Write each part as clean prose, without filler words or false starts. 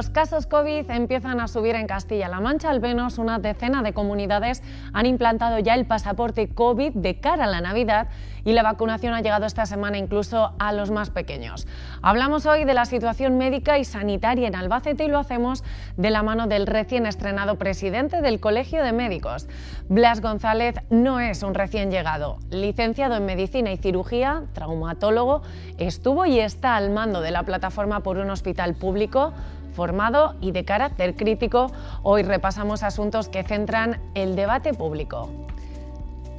Los casos COVID empiezan a subir en Castilla-La Mancha. Al menos una decena de comunidades han implantado ya el pasaporte COVID de cara a la Navidad y la vacunación ha llegado esta semana incluso a los más pequeños. Hablamos hoy de la situación médica y sanitaria en Albacete y lo hacemos de la mano del recién estrenado presidente del Colegio de Médicos. Blas González no es un recién llegado. Licenciado en Medicina y Cirugía, traumatólogo, estuvo y está al mando de la plataforma por un hospital público, formado y de carácter crítico. Hoy repasamos asuntos que centran el debate público.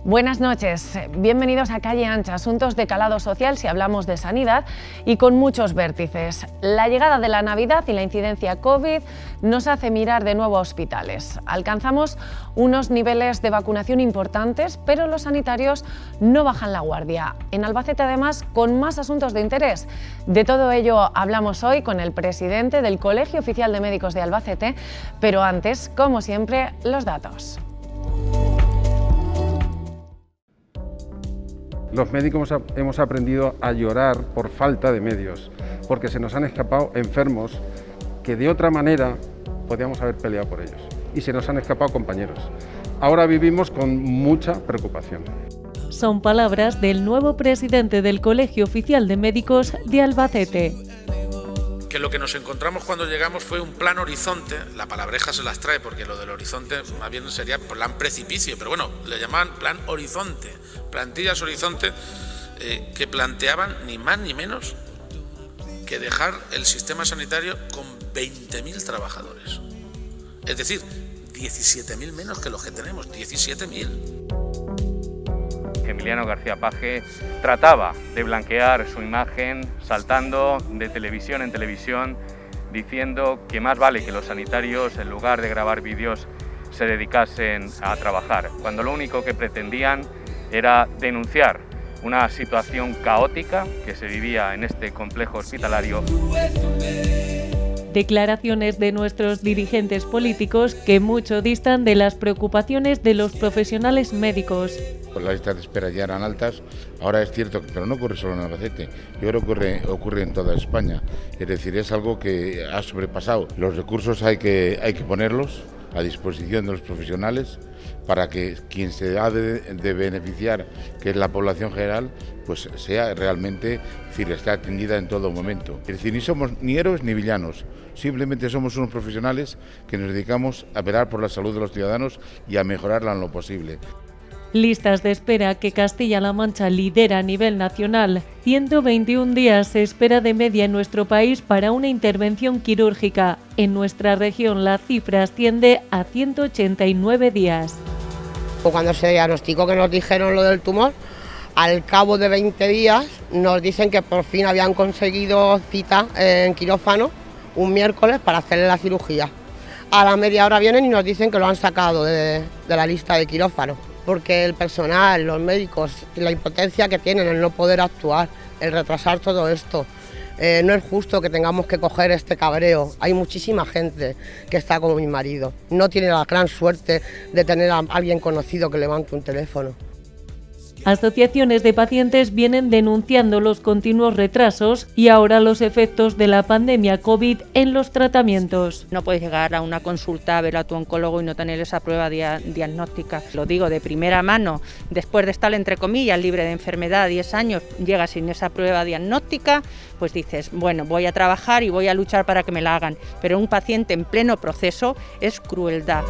Buenas noches, bienvenidos a Calle Ancha, asuntos de calado social si hablamos de sanidad y con muchos vértices. La llegada de la Navidad y la incidencia COVID nos hace mirar de nuevo a hospitales. Alcanzamos unos niveles de vacunación importantes, pero los sanitarios no bajan la guardia. En Albacete, además, con más asuntos de interés. De todo ello hablamos hoy con el presidente del Colegio Oficial de Médicos de Albacete, pero antes, como siempre, los datos. Los médicos hemos aprendido a llorar por falta de medios, porque se nos han escapado enfermos que de otra manera podíamos haber peleado por ellos. Y se nos han escapado compañeros. Ahora vivimos con mucha preocupación. Son palabras del nuevo presidente del Colegio Oficial de Médicos de Albacete. Que lo que nos encontramos cuando llegamos fue un plan horizonte, la palabreja se las trae porque lo del horizonte más bien sería plan precipicio, pero bueno, le llamaban plan horizonte, plantillas horizonte que planteaban ni más ni menos que dejar el sistema sanitario con 20.000 trabajadores, es decir, 17.000 menos que los que tenemos, 17.000. Emiliano García Paje trataba de blanquear su imagen saltando de televisión en televisión diciendo que más vale que los sanitarios en lugar de grabar vídeos se dedicasen a trabajar, cuando lo único que pretendían era denunciar una situación caótica que se vivía en este complejo hospitalario. Declaraciones de nuestros dirigentes políticos que mucho distan de las preocupaciones de los profesionales médicos. Las listas de espera ya eran altas, ahora es cierto, pero no ocurre solo en Albacete, yo creo que ocurre en toda España, es decir, es algo que ha sobrepasado. Los recursos hay que ponerlos a disposición de los profesionales para que quien se ha de beneficiar, que es la población general, pues sea realmente, es decir, esté atendida en todo momento. Es decir, ni somos ni héroes ni villanos, simplemente somos unos profesionales que nos dedicamos a velar por la salud de los ciudadanos y a mejorarla en lo posible. Listas de espera que Castilla-La Mancha lidera a nivel nacional. 121 días se espera de media en nuestro país para una intervención quirúrgica. En nuestra región la cifra asciende a 189 días. Cuando se diagnosticó que nos dijeron lo del tumor, al cabo de 20 días nos dicen que por fin habían conseguido cita en quirófano un miércoles para hacerle la cirugía. A la media hora vienen y nos dicen que lo han sacado de la lista de quirófano, porque el personal, los médicos, la impotencia que tienen, el no poder actuar, el retrasar todo esto. No es justo que tengamos que coger este cabreo. Hay muchísima gente que está como mi marido. No tiene la gran suerte de tener a alguien conocido que levante un teléfono. Asociaciones de pacientes vienen denunciando los continuos retrasos y ahora los efectos de la pandemia COVID en los tratamientos. No puedes llegar a una consulta a ver a tu oncólogo y no tener esa prueba diagnóstica. Lo digo de primera mano, después de estar entre comillas libre de enfermedad 10 años, llegas sin esa prueba diagnóstica, pues dices, bueno, voy a trabajar y voy a luchar para que me la hagan, pero un paciente en pleno proceso es crueldad.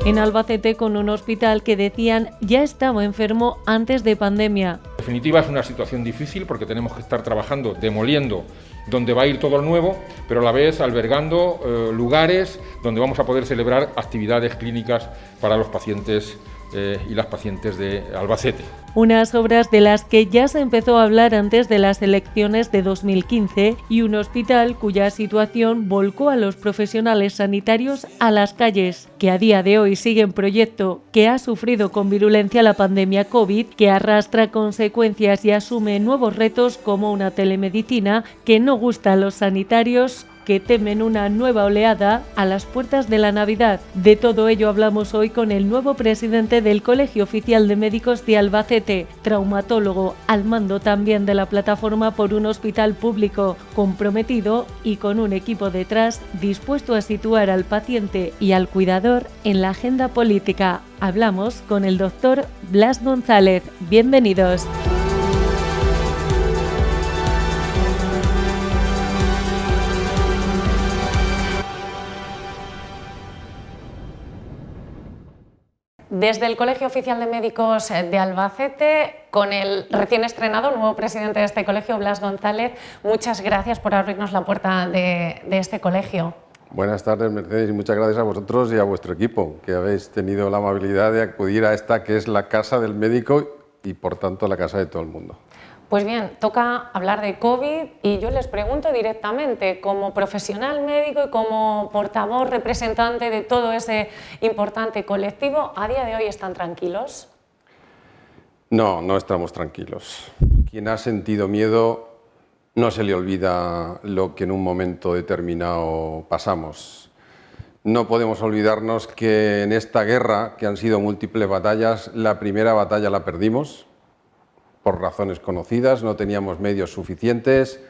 En Albacete, con un hospital que decían ya estaba enfermo antes de pandemia. En definitiva es una situación difícil porque tenemos que estar trabajando, demoliendo donde va a ir todo lo nuevo, pero a la vez albergando lugares donde vamos a poder celebrar actividades clínicas para los pacientes y las pacientes de Albacete. Unas obras de las que ya se empezó a hablar antes de las elecciones de 2015 y un hospital cuya situación volcó a los profesionales sanitarios a las calles, que a día de hoy sigue en proyecto, que ha sufrido con virulencia la pandemia COVID, que arrastra consecuencias y asume nuevos retos como una telemedicina que no gusta a los sanitarios que temen una nueva oleada a las puertas de la Navidad. De todo ello hablamos hoy con el nuevo presidente del Colegio Oficial de Médicos de Albacete, traumatólogo, al mando también de la plataforma por un hospital público, comprometido y con un equipo detrás dispuesto a situar al paciente y al cuidador en la agenda política. Hablamos con el doctor Blas González. Bienvenidos. Desde el Colegio Oficial de Médicos de Albacete, con el recién estrenado nuevo presidente de este colegio, Blas González, muchas gracias por abrirnos la puerta de este colegio. Buenas tardes, Mercedes, y muchas gracias a vosotros y a vuestro equipo, que habéis tenido la amabilidad de acudir a esta que es la casa del médico y, por tanto, la casa de todo el mundo. Pues bien, toca hablar de COVID y yo les pregunto directamente, como profesional médico y como portavoz representante de todo ese importante colectivo, ¿a día de hoy están tranquilos? No, no estamos tranquilos. Quien ha sentido miedo no se le olvida lo que en un momento determinado pasamos. No podemos olvidarnos que en esta guerra, que han sido múltiples batallas, la primera batalla la perdimos por razones conocidas, no teníamos medios suficientes.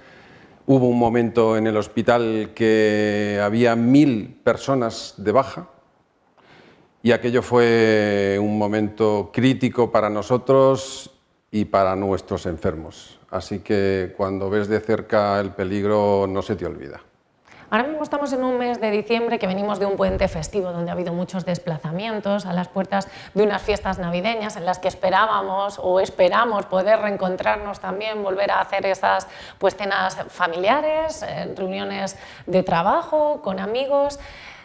Hubo un momento en el hospital que había 1000 personas de baja y aquello fue un momento crítico para nosotros y para nuestros enfermos. Así que cuando ves de cerca el peligro no se te olvida. Ahora mismo estamos en un mes de diciembre que venimos de un puente festivo donde ha habido muchos desplazamientos a las puertas de unas fiestas navideñas en las que esperábamos o esperamos poder reencontrarnos también, volver a hacer esas cenas familiares, reuniones de trabajo, con amigos.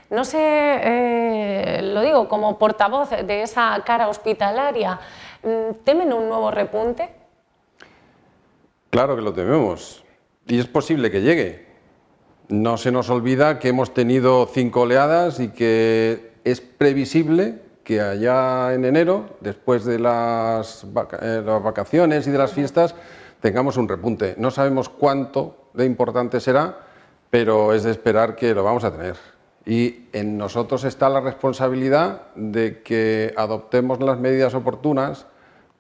No sé, lo digo como portavoz de esa cara hospitalaria, ¿temen un nuevo repunte? Claro que lo tememos y es posible que llegue. No se nos olvida que hemos tenido 5 oleadas y que es previsible que allá en enero, después de las vacaciones y de las fiestas, tengamos un repunte. No sabemos cuánto de importante será, pero es de esperar que lo vamos a tener. Y en nosotros está la responsabilidad de que adoptemos las medidas oportunas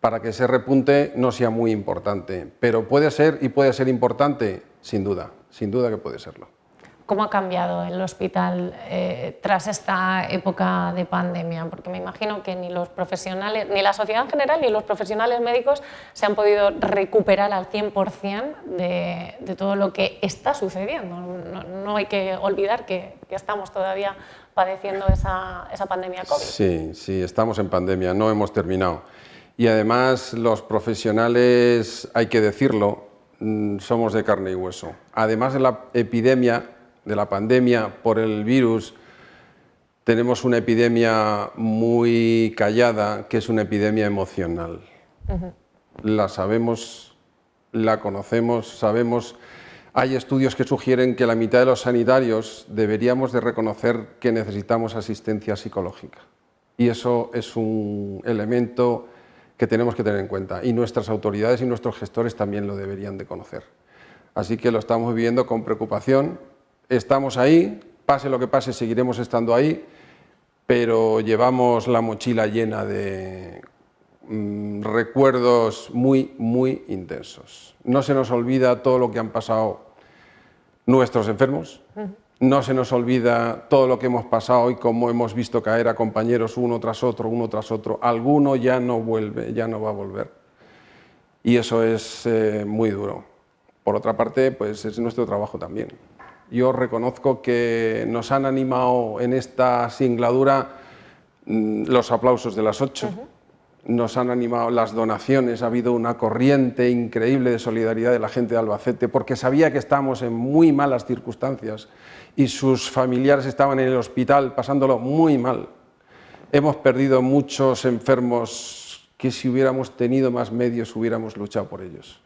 para que ese repunte no sea muy importante. Pero puede ser y puede ser importante, sin duda que puede serlo. ¿Cómo ha cambiado el hospital tras esta época de pandemia? Porque me imagino que ni los profesionales, ni la sociedad en general, ni los profesionales médicos se han podido recuperar al 100% de todo lo que está sucediendo. No hay que olvidar que estamos todavía padeciendo esa pandemia COVID. Sí, estamos en pandemia, no hemos terminado. Y además los profesionales, hay que decirlo, somos de carne y hueso. Además de la epidemia, de la pandemia por el virus, tenemos una epidemia muy callada, que es una epidemia emocional. La sabemos, la conocemos, sabemos. Hay estudios que sugieren que la mitad de los sanitarios deberíamos de reconocer que necesitamos asistencia psicológica. Y eso es un elemento que tenemos que tener en cuenta. Y nuestras autoridades y nuestros gestores también lo deberían de conocer. Así que lo estamos viviendo con preocupación. Estamos ahí, pase lo que pase, seguiremos estando ahí, pero llevamos la mochila llena de recuerdos muy intensos. No se nos olvida todo lo que han pasado nuestros enfermos, no se nos olvida todo lo que hemos pasado y cómo hemos visto caer a compañeros uno tras otro. Alguno ya no vuelve, ya no va a volver. Y eso es muy duro. Por otra parte, pues es nuestro trabajo también. Yo reconozco que nos han animado en esta singladura los aplausos de las 8, nos han animado las donaciones, ha habido una corriente increíble de solidaridad de la gente de Albacete, porque sabía que estamos en muy malas circunstancias y sus familiares estaban en el hospital pasándolo muy mal. Hemos perdido muchos enfermos que si hubiéramos tenido más medios hubiéramos luchado por ellos.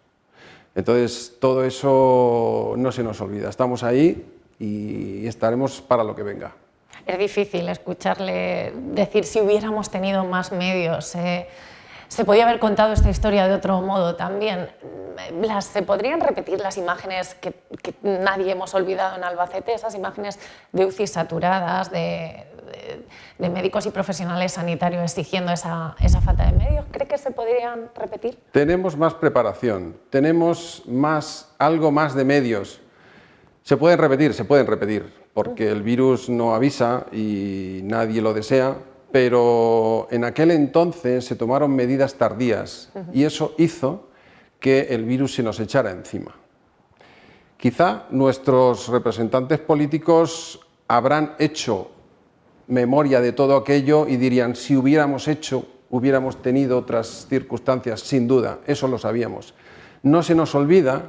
Entonces, todo eso no se nos olvida. Estamos ahí y estaremos para lo que venga. Es difícil escucharle decir si hubiéramos tenido más medios. Se podía haber contado esta historia de otro modo también. ¿Se podrían repetir las imágenes que nadie hemos olvidado en Albacete? Esas imágenes de UCI saturadas, de médicos y profesionales sanitarios exigiendo esa falta de medios. ¿Cree que se podrían repetir? Tenemos más preparación, tenemos algo más de medios. Se pueden repetir, porque el virus no avisa y nadie lo desea, pero en aquel entonces se tomaron medidas tardías y eso hizo que el virus se nos echara encima. Quizá nuestros representantes políticos habrán hecho memoria de todo aquello y dirían, si hubiéramos tenido otras circunstancias, sin duda, eso lo sabíamos. No se nos olvida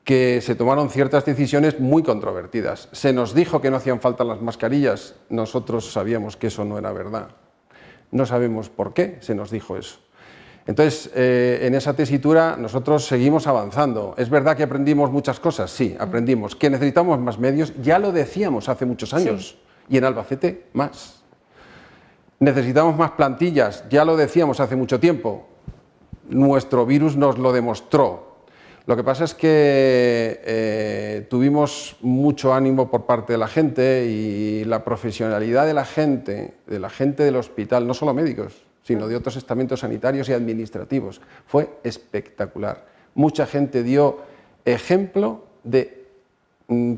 que se tomaron ciertas decisiones muy controvertidas. Se nos dijo que no hacían falta las mascarillas, nosotros sabíamos que eso no era verdad. No sabemos por qué se nos dijo eso. Entonces, en esa tesitura nosotros seguimos avanzando. ¿Es verdad que aprendimos muchas cosas? Sí, aprendimos. ¿Que necesitamos más medios? Ya lo decíamos hace muchos años, y en Albacete más. ¿Necesitamos más plantillas? Ya lo decíamos hace mucho tiempo. Nuestro virus nos lo demostró. Lo que pasa es que tuvimos mucho ánimo por parte de la gente y la profesionalidad de la gente del hospital, no solo médicos, sino de otros estamentos sanitarios y administrativos, fue espectacular. Mucha gente dio ejemplo de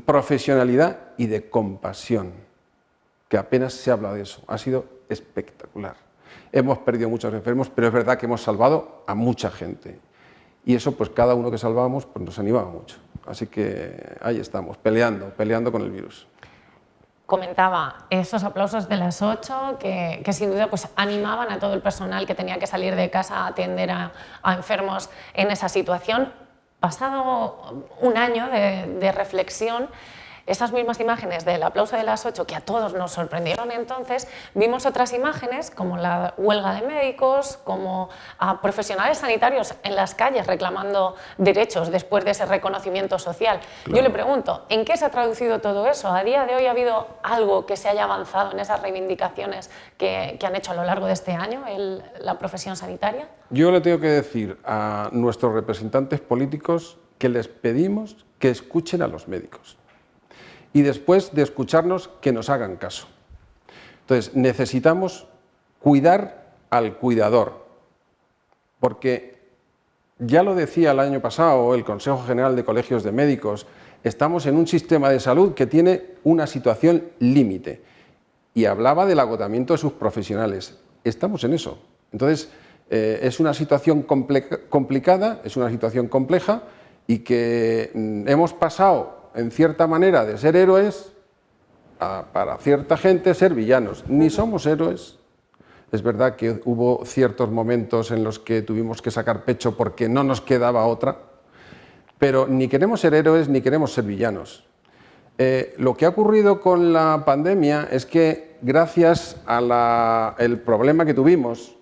profesionalidad y de compasión, que apenas se habla de eso, ha sido espectacular. Hemos perdido muchos enfermos, pero es verdad que hemos salvado a mucha gente. Y eso, pues cada uno que salvábamos, pues nos animaba mucho. Así que ahí estamos, peleando con el virus. Comentaba esos aplausos de las 8 que sin duda pues animaban a todo el personal que tenía que salir de casa a atender a enfermos en esa situación. Pasado un año de reflexión, esas mismas imágenes del aplauso de las 8 que a todos nos sorprendieron entonces, vimos otras imágenes como la huelga de médicos, como a profesionales sanitarios en las calles reclamando derechos después de ese reconocimiento social. Claro. Yo le pregunto, ¿en qué se ha traducido todo eso? ¿A día de hoy ha habido algo que se haya avanzado en esas reivindicaciones que han hecho a lo largo de este año la profesión sanitaria? Yo le tengo que decir a nuestros representantes políticos que les pedimos que escuchen a los médicos. Y después de escucharnos, que nos hagan caso. Entonces, necesitamos cuidar al cuidador, porque ya lo decía el año pasado el Consejo General de Colegios de Médicos, estamos en un sistema de salud que tiene una situación límite, y hablaba del agotamiento de sus profesionales. Estamos en eso. Entonces, es una situación complicada, es una situación compleja, y que hemos pasado en cierta manera de ser héroes para cierta gente ser villanos. Ni somos héroes. Es verdad que hubo ciertos momentos en los que tuvimos que sacar pecho porque no nos quedaba otra, pero ni queremos ser héroes ni queremos ser villanos. Lo que ha ocurrido con la pandemia es que gracias al problema que tuvimos,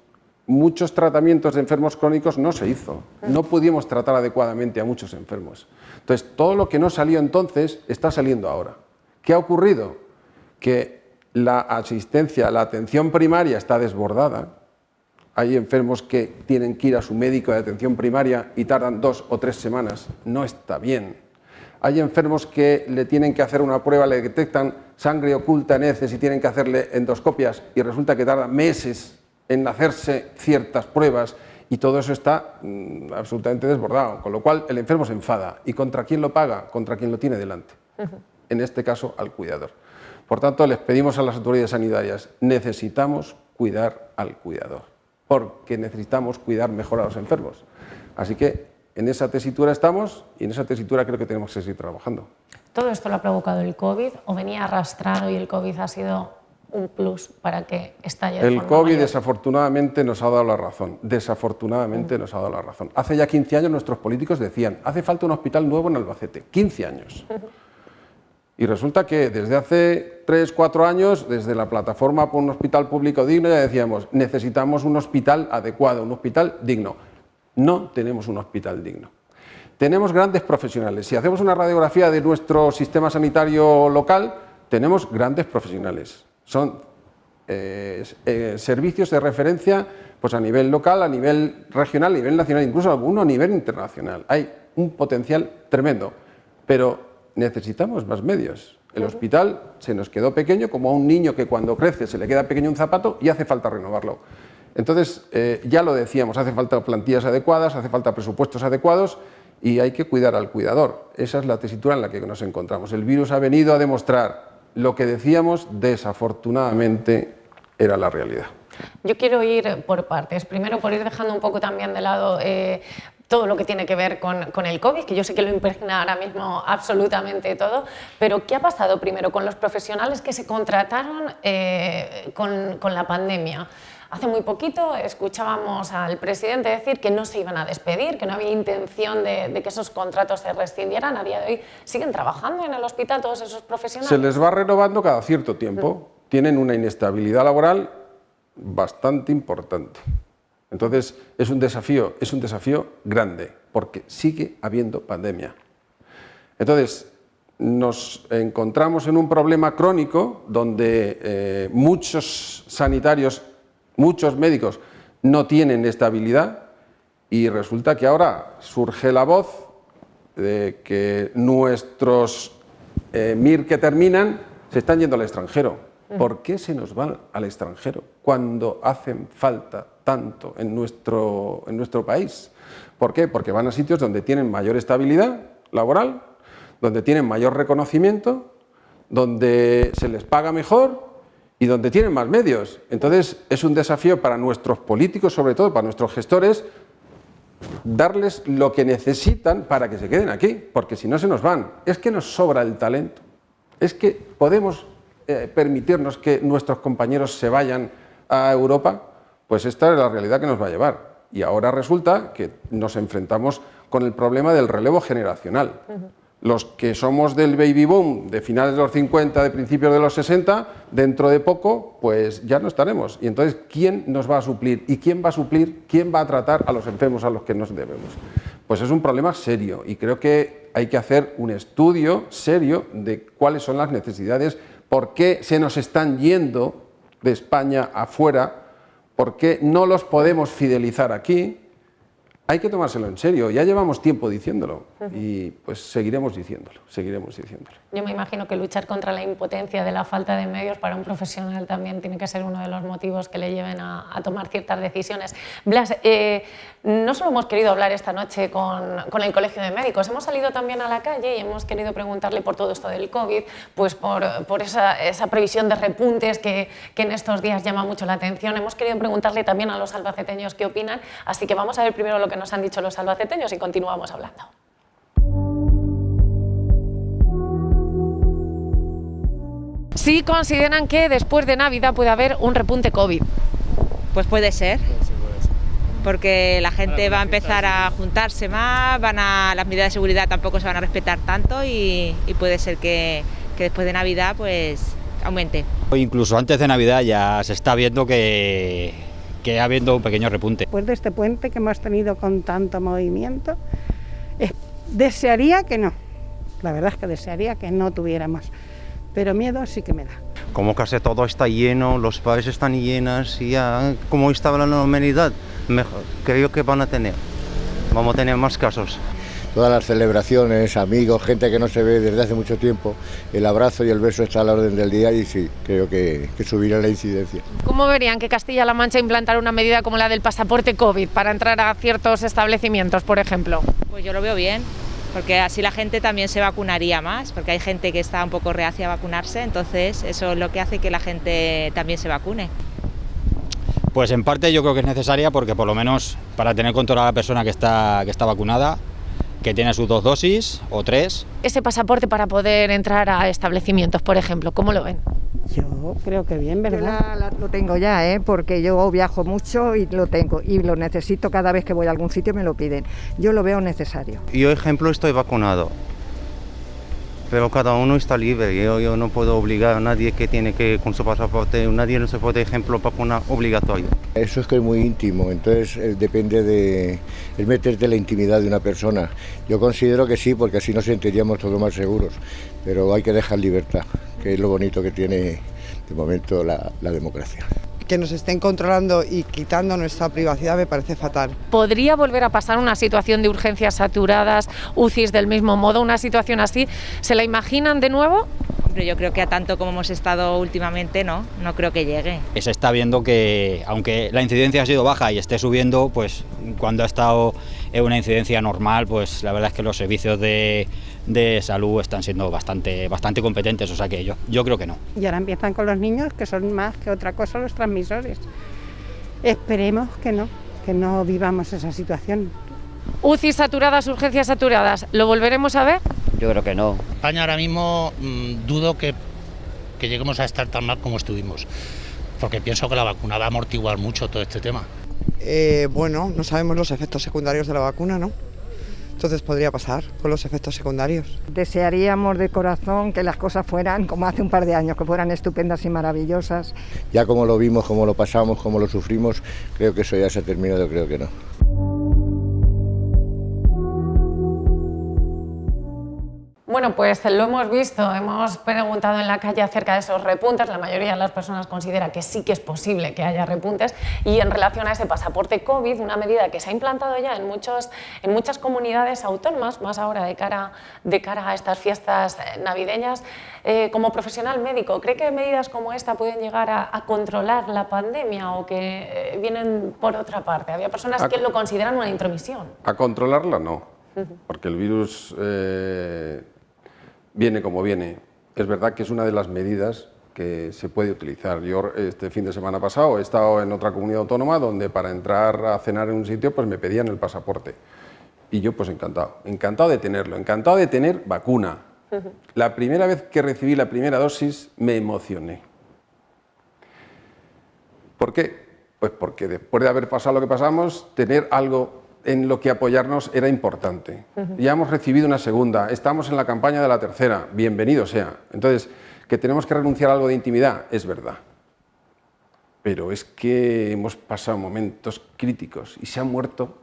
muchos tratamientos de enfermos crónicos no se hizo. No pudimos tratar adecuadamente a muchos enfermos. Entonces, todo lo que no salió entonces está saliendo ahora. ¿Qué ha ocurrido? Que la asistencia, la atención primaria está desbordada. Hay enfermos que tienen que ir a su médico de atención primaria y tardan 2 o 3 semanas. No está bien. Hay enfermos que le tienen que hacer una prueba, le detectan sangre oculta en heces y tienen que hacerle endoscopias y resulta que tarda meses en hacerse ciertas pruebas y todo eso está absolutamente desbordado, con lo cual el enfermo se enfada. ¿Y contra quién lo paga? Contra quien lo tiene delante. En este caso, al cuidador. Por tanto, les pedimos a las autoridades sanitarias, necesitamos cuidar al cuidador, porque necesitamos cuidar mejor a los enfermos. Así que en esa tesitura estamos y en esa tesitura creo que tenemos que seguir trabajando. ¿Todo esto lo ha provocado el COVID o venía arrastrado y el COVID ha sido un plus para que estalle de forma El COVID mayor? Desafortunadamente nos ha dado la razón, desafortunadamente nos ha dado la razón. Hace ya 15 años nuestros políticos decían, hace falta un hospital nuevo en Albacete, 15 años. Y resulta que desde hace 3 o 4 años, desde la plataforma por un hospital público digno, ya decíamos, necesitamos un hospital adecuado, un hospital digno. No tenemos un hospital digno. Tenemos grandes profesionales. Si hacemos una radiografía de nuestro sistema sanitario local, tenemos grandes profesionales. Son servicios de referencia pues a nivel local, a nivel regional, a nivel nacional, incluso alguno a nivel internacional. Hay un potencial tremendo, pero necesitamos más medios. El hospital se nos quedó pequeño, como a un niño que cuando crece se le queda pequeño un zapato y hace falta renovarlo. Entonces, ya lo decíamos, hace falta plantillas adecuadas, hace falta presupuestos adecuados y hay que cuidar al cuidador. Esa es la tesitura en la que nos encontramos. El virus ha venido a demostrar lo que decíamos, desafortunadamente, era la realidad. Yo quiero ir por partes. Primero, por ir dejando un poco también de lado todo lo que tiene que ver con el COVID, que yo sé que lo impregna ahora mismo absolutamente todo, pero ¿qué ha pasado primero con los profesionales que se contrataron con la pandemia? Hace muy poquito escuchábamos al presidente decir que no se iban a despedir, que no había intención de que esos contratos se rescindieran. A día de hoy siguen trabajando en el hospital todos esos profesionales. Se les va renovando cada cierto tiempo. Tienen una inestabilidad laboral bastante importante. Entonces es un desafío grande, porque sigue habiendo pandemia. Entonces nos encontramos en un problema crónico donde muchos sanitarios, muchos médicos no tienen estabilidad y resulta que ahora surge la voz de que nuestros MIR que terminan se están yendo al extranjero. ¿Por qué se nos van al extranjero cuando hacen falta tanto en nuestro país? ¿Por qué? Porque van a sitios donde tienen mayor estabilidad laboral, donde tienen mayor reconocimiento, donde se les paga mejor y donde tienen más medios. Entonces es un desafío para nuestros políticos, sobre todo para nuestros gestores, darles lo que necesitan para que se queden aquí, porque si no se nos van. Es que nos sobra el talento, es que podemos permitirnos que nuestros compañeros se vayan a Europa, pues esta es la realidad que nos va a llevar. Y ahora resulta que nos enfrentamos con el problema del relevo generacional. Los que somos del baby boom de finales de los 50, de principios de los 60, dentro de poco, pues ya no estaremos. Y entonces, ¿quién nos va a suplir? ¿Y quién va a suplir? ¿Quién va a tratar a los enfermos a los que nos debemos? Pues es un problema serio y creo que hay que hacer un estudio serio de cuáles son las necesidades, por qué se nos están yendo de España afuera, por qué no los podemos fidelizar aquí. Hay que tomárselo en serio, ya llevamos tiempo diciéndolo y pues seguiremos diciéndolo. Yo me imagino que luchar contra la impotencia de la falta de medios para un profesional también tiene que ser uno de los motivos que le lleven a tomar ciertas decisiones. Blas, no solo hemos querido hablar esta noche con el Colegio de Médicos, hemos salido también a la calle y hemos querido preguntarle por todo esto del COVID, pues por esa previsión de repuntes que en estos días llama mucho la atención. Hemos querido preguntarle también a los albaceteños qué opinan, así que vamos a ver primero lo que nos han dicho los albaceteños y continuamos hablando. Sí consideran que después de Navidad puede haber un repunte COVID. Pues puede ser, porque la gente va a empezar a juntarse más, las medidas de seguridad tampoco se van a respetar tanto y puede ser que después de Navidad pues aumente. Incluso antes de Navidad ya se está viendo que ha habido un pequeño repunte. Después de este puente que hemos tenido con tanto movimiento, desearía que no, la verdad es que desearía que no tuviéramos, pero miedo sí que me da. Como casi todo está lleno, los bares están llenos y ya como estaba la normalidad, creo que vamos a tener más casos. Todas las celebraciones, amigos, gente que no se ve desde hace mucho tiempo, el abrazo y el beso está a la orden del día y sí, creo que subirá la incidencia. ¿Cómo verían que Castilla-La Mancha implantara una medida como la del pasaporte COVID para entrar a ciertos establecimientos, por ejemplo? Pues yo lo veo bien, porque así la gente también se vacunaría más, porque hay gente que está un poco reacia a vacunarse, entonces eso es lo que hace que la gente también se vacune. Pues en parte yo creo que es necesaria porque por lo menos para tener controlada a la persona que está vacunada, que tiene sus 2 dosis o 3. Ese pasaporte para poder entrar a establecimientos, por ejemplo, ¿cómo lo ven? Yo creo que bien, ¿verdad? Lo tengo ya, porque yo viajo mucho y lo tengo y lo necesito cada vez que voy a algún sitio me lo piden. Yo lo veo necesario. Yo, ejemplo, estoy vacunado, pero cada uno está libre. Yo no puedo obligar a nadie que tiene que con su pasaporte, nadie no se puede, ejemplo, vacunar obligatorio. Eso es que es muy íntimo, entonces depende de meterte en la intimidad de una persona. Yo considero que sí, porque así nos sentiríamos todos más seguros, pero hay que dejar libertad, que es lo bonito que tiene de momento la democracia. Que nos estén controlando y quitando nuestra privacidad me parece fatal. ¿Podría volver a pasar una situación de urgencias saturadas, UCIs del mismo modo, una situación así? ¿Se la imaginan de nuevo? Hombre, yo creo que a tanto como hemos estado últimamente no creo que llegue. Se está viendo que, aunque la incidencia ha sido baja y esté subiendo, pues cuando ha estado en una incidencia normal, pues la verdad es que los servicios de salud están siendo bastante competentes, o sea que yo creo que no. Y ahora empiezan con los niños, que son más que otra cosa los transmisores. Esperemos que no vivamos esa situación. UCI saturadas, urgencias saturadas, ¿lo volveremos a ver? Yo creo que no. España ahora mismo dudo que lleguemos a estar tan mal como estuvimos, porque pienso que la vacuna va a amortiguar mucho todo este tema. Bueno, no sabemos los efectos secundarios de la vacuna, ¿no? Entonces podría pasar con los efectos secundarios. Desearíamos de corazón que las cosas fueran como hace un par de años, que fueran estupendas y maravillosas. Ya como lo vimos, como lo pasamos, como lo sufrimos, creo que eso ya se ha terminado, creo que no. Bueno, pues lo hemos visto, hemos preguntado en la calle acerca de esos repuntes, la mayoría de las personas considera que sí que es posible que haya repuntes, y en relación a ese pasaporte COVID, una medida que se ha implantado ya en muchas comunidades autónomas, más ahora de cara a estas fiestas navideñas, como profesional médico, ¿cree que medidas como esta pueden llegar a controlar la pandemia o que vienen por otra parte? Había personas que lo consideran una intromisión. A controlarla no, porque el virus viene como viene. Es verdad que es una de las medidas que se puede utilizar. Yo este fin de semana pasado he estado en otra comunidad autónoma donde para entrar a cenar en un sitio pues me pedían el pasaporte. Y yo pues encantado de tenerlo, encantado de tener vacuna. La primera vez que recibí la primera dosis me emocioné. ¿Por qué? Pues porque después de haber pasado lo que pasamos, tener algo en lo que apoyarnos era importante. Ya hemos recibido una segunda, estamos en la campaña de la tercera, bienvenido sea. Entonces, que tenemos que renunciar a algo de intimidad, es verdad. Pero es que hemos pasado momentos críticos y se han muerto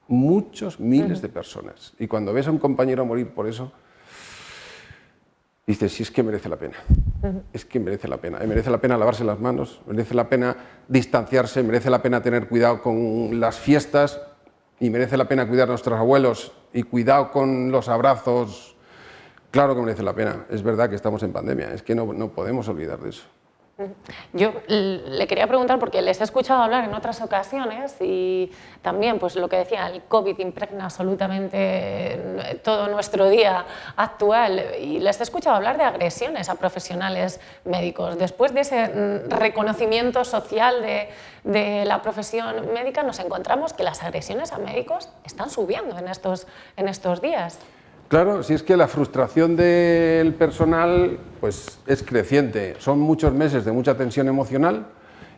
muchos miles de personas. Y cuando ves a un compañero morir por eso, dices, sí, es que merece la pena. Es que merece la pena. Merece la pena lavarse las manos, merece la pena distanciarse, merece la pena tener cuidado con las fiestas, y merece la pena cuidar a nuestros abuelos y cuidado con los abrazos. Claro que merece la pena. Es verdad que estamos en pandemia, es que no podemos olvidar de eso. Yo le quería preguntar, porque les he escuchado hablar en otras ocasiones y también, pues lo que decía, el COVID impregna absolutamente todo nuestro día actual, y les he escuchado hablar de agresiones a profesionales médicos. Después de ese reconocimiento social de la profesión médica, nos encontramos que las agresiones a médicos están subiendo en estos días. Claro, si es que la frustración del personal pues, es creciente. Son muchos meses de mucha tensión emocional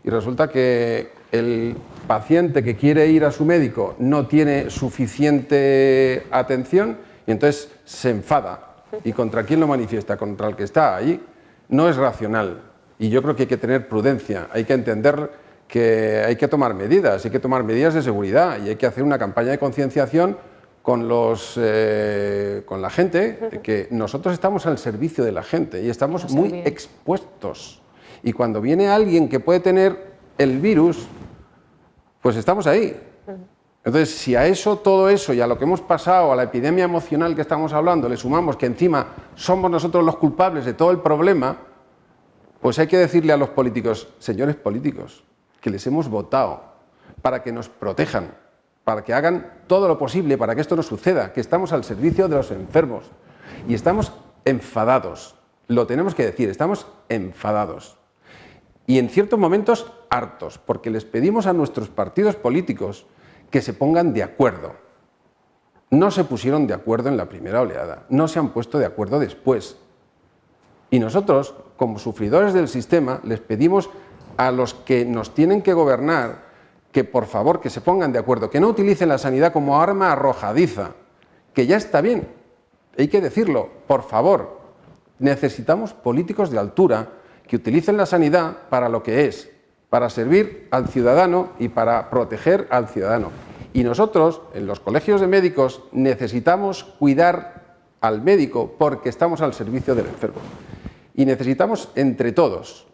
y resulta que el paciente que quiere ir a su médico no tiene suficiente atención y entonces se enfada. ¿Y contra quién lo manifiesta? Contra el que está allí. No es racional. Y yo creo que hay que tener prudencia, hay que entender que hay que tomar medidas, hay que tomar medidas de seguridad y hay que hacer una campaña de concienciación con la gente, que nosotros estamos al servicio de la gente y estamos muy expuestos. Y cuando viene alguien que puede tener el virus, pues estamos ahí. Entonces, si a eso, todo eso y a lo que hemos pasado, a la epidemia emocional que estamos hablando, le sumamos que encima somos nosotros los culpables de todo el problema, pues hay que decirle a los políticos, señores políticos, que les hemos votado para que nos protejan, para que hagan todo lo posible para que esto no suceda, que estamos al servicio de los enfermos y estamos enfadados, lo tenemos que decir, estamos enfadados y en ciertos momentos hartos, porque les pedimos a nuestros partidos políticos que se pongan de acuerdo. No se pusieron de acuerdo en la primera oleada, no se han puesto de acuerdo después. Y nosotros, como sufridores del sistema, les pedimos a los que nos tienen que gobernar que por favor que se pongan de acuerdo, que no utilicen la sanidad como arma arrojadiza, que ya está bien, hay que decirlo, por favor, necesitamos políticos de altura que utilicen la sanidad para lo que es, para servir al ciudadano y para proteger al ciudadano. Y nosotros, en los colegios de médicos, necesitamos cuidar al médico porque estamos al servicio del enfermo. Y necesitamos, entre todos,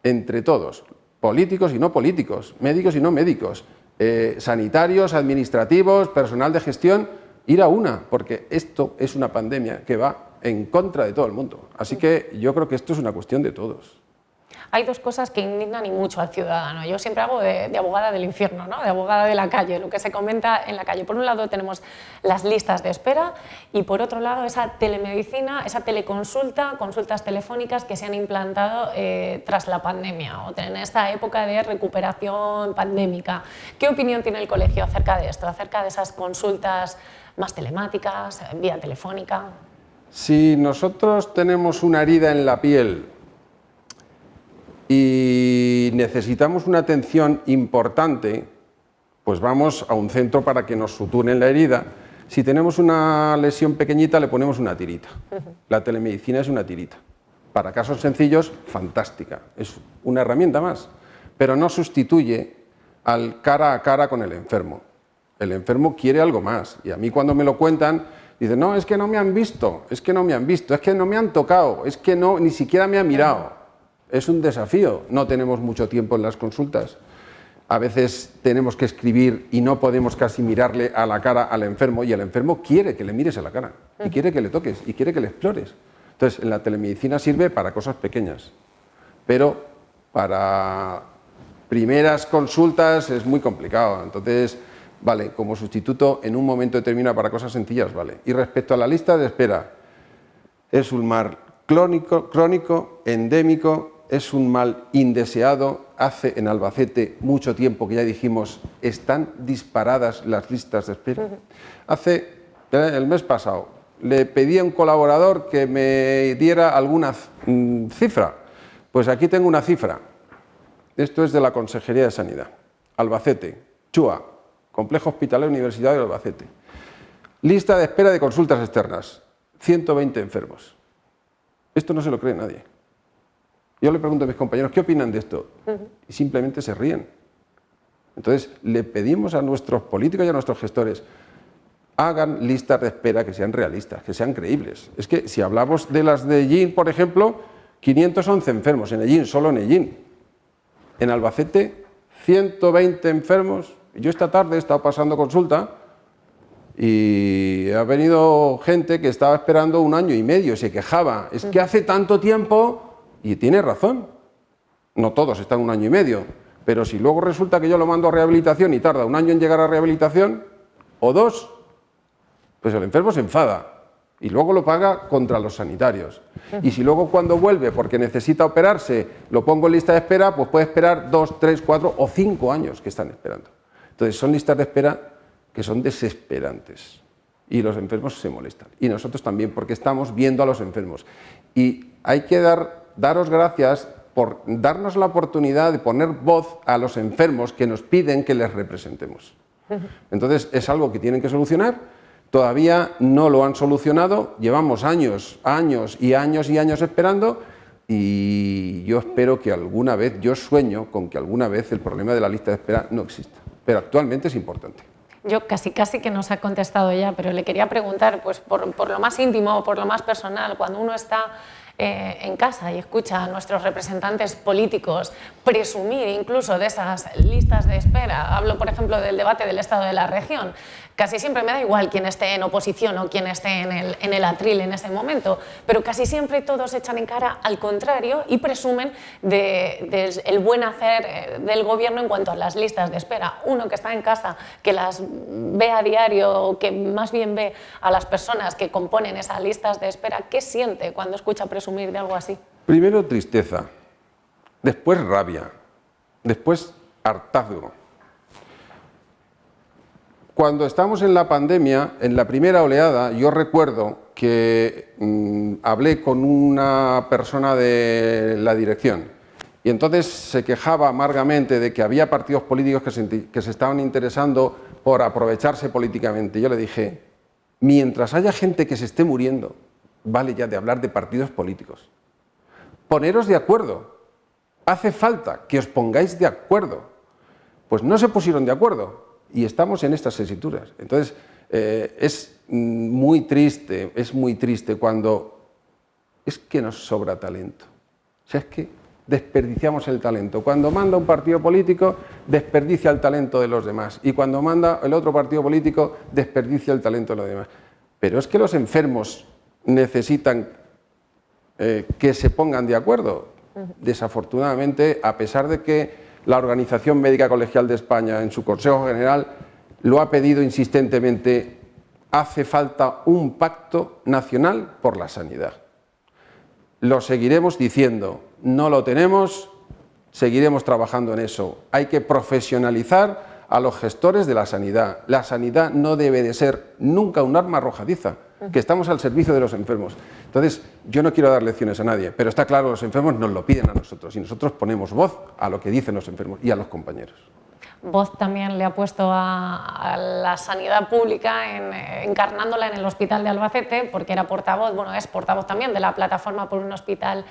entre todos, políticos y no políticos, médicos y no médicos, sanitarios, administrativos, personal de gestión, ir a una, porque esto es una pandemia que va en contra de todo el mundo. Así que yo creo que esto es una cuestión de todos. Hay dos cosas que indignan y mucho al ciudadano. Yo siempre hago de abogada del infierno, ¿no? De abogada de la calle, lo que se comenta en la calle. Por un lado tenemos las listas de espera y por otro lado esa telemedicina, esa teleconsulta, consultas telefónicas que se han implantado tras la pandemia o en esta época de recuperación pandémica. ¿Qué opinión tiene el colegio acerca de esto, acerca de esas consultas más telemáticas, vía telefónica? Si nosotros tenemos una herida en la piel y necesitamos una atención importante, pues vamos a un centro para que nos suturen la herida. Si tenemos una lesión pequeñita, le ponemos una tirita. La telemedicina es una tirita. Para casos sencillos, fantástica. Es una herramienta más, pero no sustituye al cara a cara con el enfermo. El enfermo quiere algo más y a mí cuando me lo cuentan, dicen, no, es que no me han visto, es que no me han visto, es que no me han tocado, es que no, ni siquiera me han mirado. Es un desafío, no tenemos mucho tiempo en las consultas. A veces tenemos que escribir y no podemos casi mirarle a la cara al enfermo y el enfermo quiere que le mires a la cara y quiere que le toques y quiere que le explores. Entonces, en la telemedicina sirve para cosas pequeñas, pero para primeras consultas es muy complicado. Entonces, vale, como sustituto en un momento determinado para cosas sencillas, vale. Y respecto a la lista de espera, es un mal crónico, endémico, es un mal indeseado. Hace en Albacete mucho tiempo que ya dijimos, están disparadas las listas de espera. Hace el mes pasado le pedí a un colaborador que me diera alguna cifra. Pues aquí tengo una cifra. Esto es de la Consejería de Sanidad. Albacete, CHUA, Complejo Hospitalario Universitario de Albacete. Lista de espera de consultas externas, 120 enfermos. Esto no se lo cree nadie. Yo le pregunto a mis compañeros, ¿qué opinan de esto? Y simplemente se ríen. Entonces, le pedimos a nuestros políticos y a nuestros gestores, hagan listas de espera que sean realistas, que sean creíbles. Es que si hablamos de las de Ellín, por ejemplo, 511 enfermos en Ellín, solo en Ellín. En Albacete, 120 enfermos. Yo esta tarde he estado pasando consulta y ha venido gente que estaba esperando 1 año y medio, se quejaba. Es que hace tanto tiempo, y tiene razón, no todos están 1 año y medio, pero si luego resulta que yo lo mando a rehabilitación y tarda 1 año en llegar a rehabilitación, o 2, pues el enfermo se enfada y luego lo paga contra los sanitarios. Y si luego cuando vuelve porque necesita operarse lo pongo en lista de espera, pues puede esperar 2, 3, 4 o 5 años que están esperando. Entonces son listas de espera que son desesperantes y los enfermos se molestan. Y nosotros también, porque estamos viendo a los enfermos. Y hay que daros gracias por darnos la oportunidad de poner voz a los enfermos que nos piden que les representemos. Entonces es algo que tienen que solucionar, todavía no lo han solucionado, llevamos años esperando y yo espero que alguna vez, yo sueño con que alguna vez el problema de la lista de espera no exista, pero actualmente es importante. Yo casi que nos ha contestado ya, pero le quería preguntar, pues por lo más íntimo, por lo más personal, cuando uno está en casa y escucha a nuestros representantes políticos presumir incluso de esas listas de espera, hablo por ejemplo del debate del estado de la región, casi siempre me da igual quién esté en oposición o quién esté en el atril en ese momento, pero casi siempre todos echan en cara al contrario y presumen del buen hacer del gobierno en cuanto a las listas de espera. Uno que está en casa, que las ve a diario o que más bien ve a las personas que componen esas listas de espera, ¿qué siente cuando escucha presumir de algo así? Primero tristeza, después rabia, después hartazgo. Cuando estamos en la pandemia, en la primera oleada, yo recuerdo que hablé con una persona de la dirección y entonces se quejaba amargamente de que había partidos políticos que se estaban interesando por aprovecharse políticamente. Yo le dije, mientras haya gente que se esté muriendo, vale ya de hablar de partidos políticos. Poneros de acuerdo. Hace falta que os pongáis de acuerdo. Pues no se pusieron de acuerdo. Y estamos en estas tesituras. Entonces, es muy triste cuando es que nos sobra talento. O sea, es que desperdiciamos el talento. Cuando manda un partido político, desperdicia el talento de los demás. Y cuando manda el otro partido político, desperdicia el talento de los demás. Pero es que los enfermos necesitan que se pongan de acuerdo. Desafortunadamente, a pesar de que la Organización Médica Colegial de España, en su Consejo General, lo ha pedido insistentemente, hace falta un pacto nacional por la sanidad. Lo seguiremos diciendo, no lo tenemos, seguiremos trabajando en eso. Hay que profesionalizar a los gestores de la sanidad. La sanidad no debe de ser nunca un arma arrojadiza, que estamos al servicio de los enfermos. Entonces, yo no quiero dar lecciones a nadie, pero está claro, los enfermos nos lo piden a nosotros y nosotros ponemos voz a lo que dicen los enfermos y a los compañeros. Voz también le ha puesto a la sanidad pública, encarnándola en el Hospital de Albacete, porque era portavoz, bueno, es portavoz también de la plataforma por un hospital,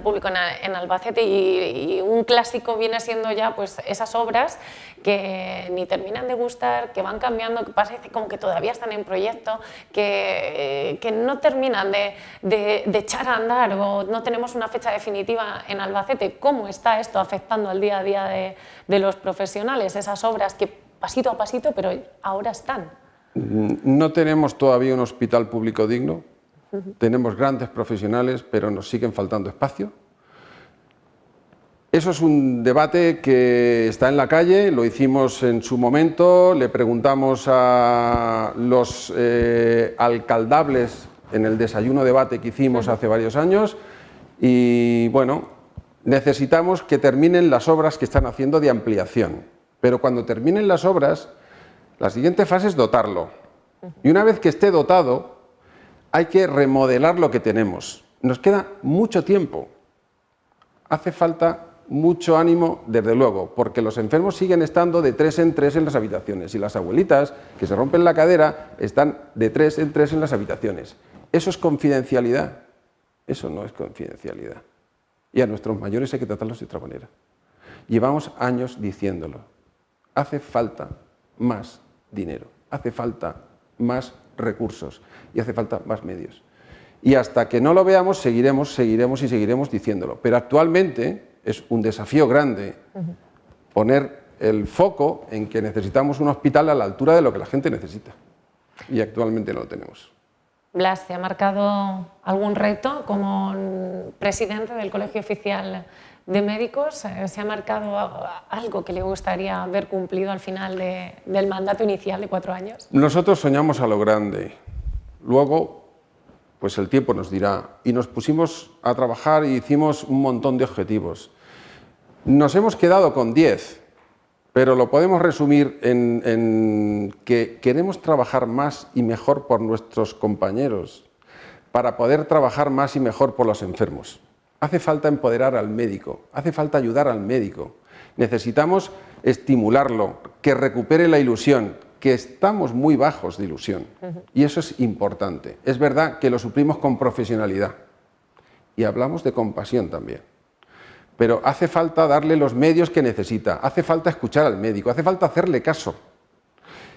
público en Albacete, y un clásico viene siendo ya pues esas obras que ni terminan de gustar, que van cambiando, que parece como que todavía están en proyecto, que no terminan de echar a andar, o no tenemos una fecha definitiva en Albacete. ¿Cómo está esto afectando al día a día de los profesionales, esas obras que pasito a pasito, pero ahora están? No tenemos todavía un hospital público digno, tenemos grandes profesionales, pero nos siguen faltando espacio. Eso es un debate que está en la calle, lo hicimos en su momento, le preguntamos a los alcaldables en el desayuno debate que hicimos hace varios años y bueno, necesitamos que terminen las obras que están haciendo de ampliación, pero cuando terminen las obras, la siguiente fase es dotarlo. Y una vez que esté dotado, hay que remodelar lo que tenemos. Nos queda mucho tiempo. Hace falta mucho ánimo, desde luego, porque los enfermos siguen estando de 3 en 3 en las habitaciones y las abuelitas, que se rompen la cadera, están de 3 en 3 en las habitaciones. ¿Eso es confidencialidad? Eso no es confidencialidad. Y a nuestros mayores hay que tratarlos de otra manera. Llevamos años diciéndolo. Hace falta más dinero, hace falta más recursos y hace falta más medios. Y hasta que no lo veamos, seguiremos diciéndolo. Pero actualmente es un desafío grande poner el foco en que necesitamos un hospital a la altura de lo que la gente necesita. Y actualmente no lo tenemos. Blas, ¿se ha marcado algún reto como presidente del Colegio Oficial de Médicos? ¿Se ha marcado algo que le gustaría ver cumplido al final del mandato inicial de 4 años? Nosotros soñamos a lo grande. Luego, pues el tiempo nos dirá. Y nos pusimos a trabajar y hicimos un montón de objetivos. Nos hemos quedado con 10, pero lo podemos resumir en que queremos trabajar más y mejor por nuestros compañeros, para poder trabajar más y mejor por los enfermos. Hace falta empoderar al médico, hace falta ayudar al médico. Necesitamos estimularlo, que recupere la ilusión, que estamos muy bajos de ilusión. Y eso es importante. Es verdad que lo suplimos con profesionalidad. Y hablamos de compasión también. Pero hace falta darle los medios que necesita, hace falta escuchar al médico, hace falta hacerle caso.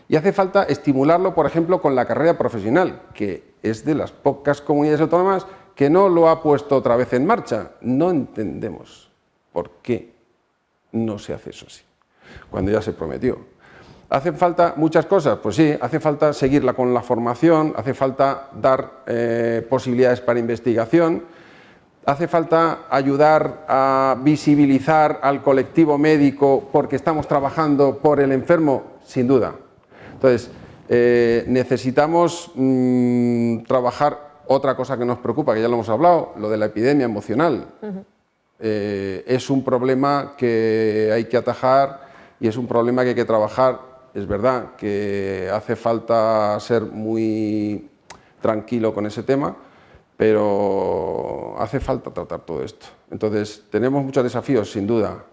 Y hace falta estimularlo, por ejemplo, con la carrera profesional, que es de las pocas comunidades autónomas que no lo ha puesto otra vez en marcha. No entendemos por qué no se hace eso así, cuando ya se prometió. ¿Hacen falta muchas cosas? Pues sí, hace falta seguirla con la formación, hace falta dar posibilidades para investigación, hace falta ayudar a visibilizar al colectivo médico porque estamos trabajando por el enfermo, sin duda. Entonces, necesitamos trabajar otra cosa que nos preocupa, que ya lo hemos hablado, lo de la epidemia emocional. Es un problema que hay que atajar y es un problema que hay que trabajar. Es verdad que hace falta ser muy tranquilo con ese tema, pero hace falta tratar todo esto. Entonces, tenemos muchos desafíos, sin duda,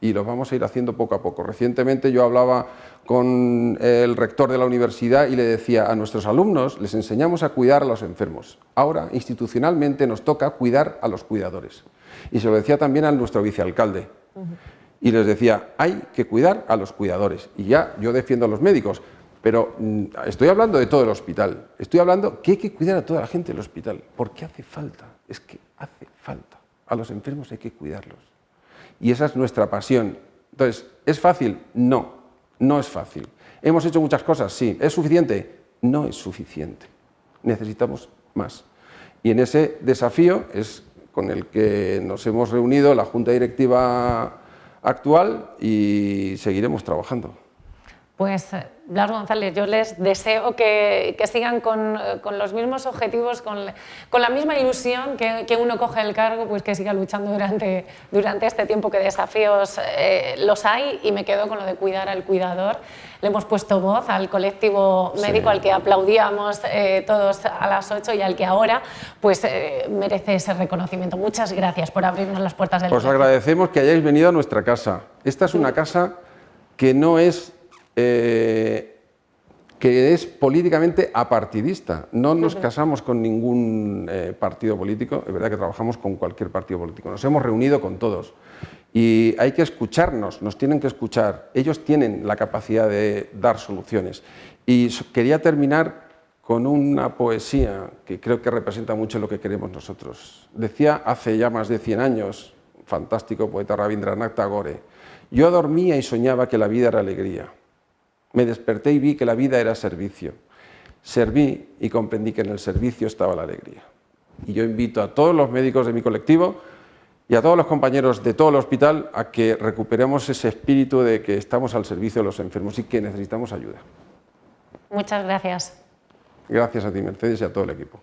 y los vamos a ir haciendo poco a poco. Recientemente yo hablaba con el rector de la universidad y le decía a nuestros alumnos, les enseñamos a cuidar a los enfermos. Ahora, institucionalmente, nos toca cuidar a los cuidadores. Y se lo decía también a nuestro vicealcalde. Y les decía, hay que cuidar a los cuidadores. Y ya, yo defiendo a los médicos, pero estoy hablando de todo el hospital. Estoy hablando que hay que cuidar a toda la gente del hospital. Porque hace falta, es que hace falta. A los enfermos hay que cuidarlos. Y esa es nuestra pasión. Entonces, ¿es fácil? No, no es fácil. ¿Hemos hecho muchas cosas? Sí. ¿Es suficiente? No es suficiente. Necesitamos más. Y en ese desafío es con el que nos hemos reunido la Junta Directiva actual y seguiremos trabajando. Pues Blas González, yo les deseo que sigan con los mismos objetivos, con la misma ilusión que uno coge el cargo, pues que siga luchando durante este tiempo, que desafíos los hay, y me quedo con lo de cuidar al cuidador. Le hemos puesto voz al colectivo médico, al que aplaudíamos todos a las 8 y al que ahora pues merece ese reconocimiento. Muchas gracias por abrirnos las puertas del Os agradecemos que hayáis venido a nuestra casa. Esta es una casa que no es que es políticamente apartidista. No nos casamos con ningún partido político, es verdad que trabajamos con cualquier partido político. Nos hemos reunido con todos y hay que escucharnos, nos tienen que escuchar. Ellos tienen la capacidad de dar soluciones. Y quería terminar con una poesía que creo que representa mucho lo que queremos nosotros. Decía hace ya más de 100 años, fantástico poeta Rabindranath Tagore: yo dormía y soñaba que la vida era alegría. Me desperté y vi que la vida era servicio. Serví y comprendí que en el servicio estaba la alegría. Y yo invito a todos los médicos de mi colectivo y a todos los compañeros de todo el hospital a que recuperemos ese espíritu de que estamos al servicio de los enfermos y que necesitamos ayuda. Muchas gracias. Gracias a ti, Mercedes, y a todo el equipo.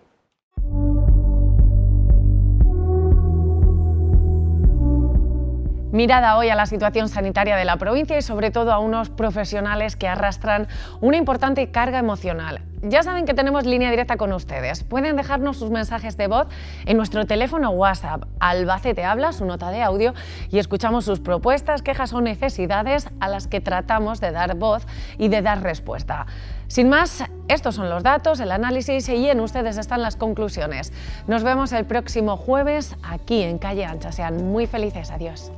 Mirada hoy a la situación sanitaria de la provincia y sobre todo a unos profesionales que arrastran una importante carga emocional. Ya saben que tenemos línea directa con ustedes. Pueden dejarnos sus mensajes de voz en nuestro teléfono WhatsApp. Albacete Habla, su nota de audio, y escuchamos sus propuestas, quejas o necesidades a las que tratamos de dar voz y de dar respuesta. Sin más, estos son los datos, el análisis, y en ustedes están las conclusiones. Nos vemos el próximo jueves aquí en Calle Ancha. Sean muy felices. Adiós.